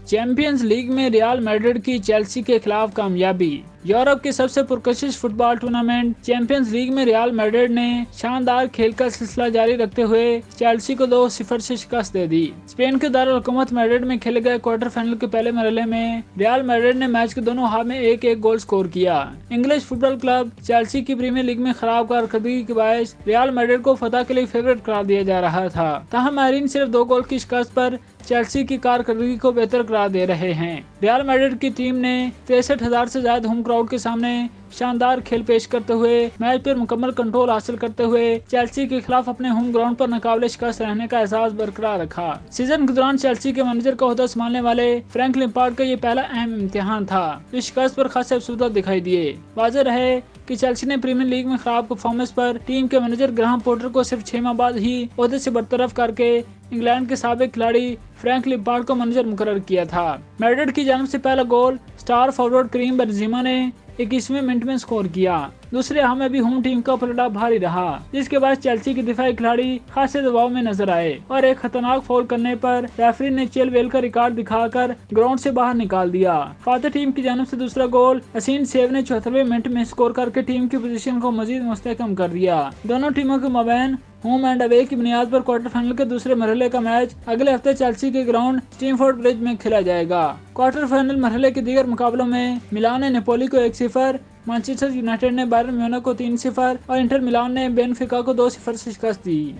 Champions league में real Madrid की Chelsea के खिलाफ कामयाबी। यूरोप के सबसे पुरकशिश फुटबॉल टूर्नामेंट चैंपियंस लीग में रियल मैड्रिड ने शानदार खेल का सिलसिला जारी रखते हुए चेल्सी को 2-0 से शिकस्त दे दी। स्पेन के दारुल हुकूमत मैड्रिड में खेले गए क्वार्टर फाइनल के पहले मरहले में रियल मैड्रिड ने मैच के दोनों हाफ में 1-1 गोल स्कोर किया। इंग्लिश फुटबॉल क्लब चेल्सी की प्रीमियर लीग में खराब कारकर्दगी के बायस रियल मैड्रिड को फतह के लिए फेवरेट करार दिया जा रहा था। ताहम माहिरीन सिर्फ 2 गोल की शिकस्त पर चेल्सी की कारकर्दगी को बेहतर करार दे रहे हैं। रियल मैड्रिड की टीम ने 63,000 से ज्यादा होम क्राउड के सामने शानदार खेल पेश करते हुए मैच पर मुकम्मल कंट्रोल हासिल करते हुए चेल्सी के खिलाफ अपने होम ग्राउंड पर नाकाबिले शिकस्त रहने का एहसास बरकरार रखा। सीजन के दौरान चेल्सी के मैनेजर का ओहदा संभालने वाले फ्रैंक लैम्पार्ड का ये पहला अहम इम्तिहान था। इस शिकस्त पर खासे अफसोस दिखाई दिए। वाज़ेह रहे कि चेल्सी ने प्रीमियर लीग में खराब परफॉर्मेंस पर टीम के मैनेजर ग्राहम पॉटर को सिर्फ 6 माह बाद ही ओहदे से बरतरफ करके इंग्लैंड के साबिक खिलाड़ी फ्रैंक लैम्पार्ड को मैनेजर मुकर्रर किया था। मैड्रिड की जानिब से पहला गोल स्टार फॉरवर्ड करीम बेंजेमा ने 21वें मिनट में स्कोर किया। दूसरे हाफ में भी होम टीम का पलड़ा भारी रहा, जिसके बाद चेल्सी के दिफाई खिलाड़ी खासे दबाव में नजर आए और एक खतरनाक फाउल करने पर रेफरी ने चिलवेल का रिकॉर्ड दिखाकर ग्राउंड से बाहर निकाल दिया। फातह टीम की जानिब से दूसरा गोल हसीन सेव ने 74वें मिनट में स्कोर करके टीम की पोजीशन को मजीद मुस्तहकम कर दिया। दोनों टीमों के माबैन होम एंड अवे की बुनियाद पर क्वार्टर फाइनल के दूसरे मरहले का मैच अगले हफ्ते चेल्सी के ग्राउंड स्टैमफोर्ड ब्रिज में खेला जाएगा। क्वार्टर फाइनल मरहले के दीगर मुकाबलों में मिलान ने नेपोली को 1-0, मैनचेस्टर यूनाइटेड ने बायरन म्यूनिख को 3-0 और इंटर मिलान ने बेनफिका को 2-0 से शिकस्त दी।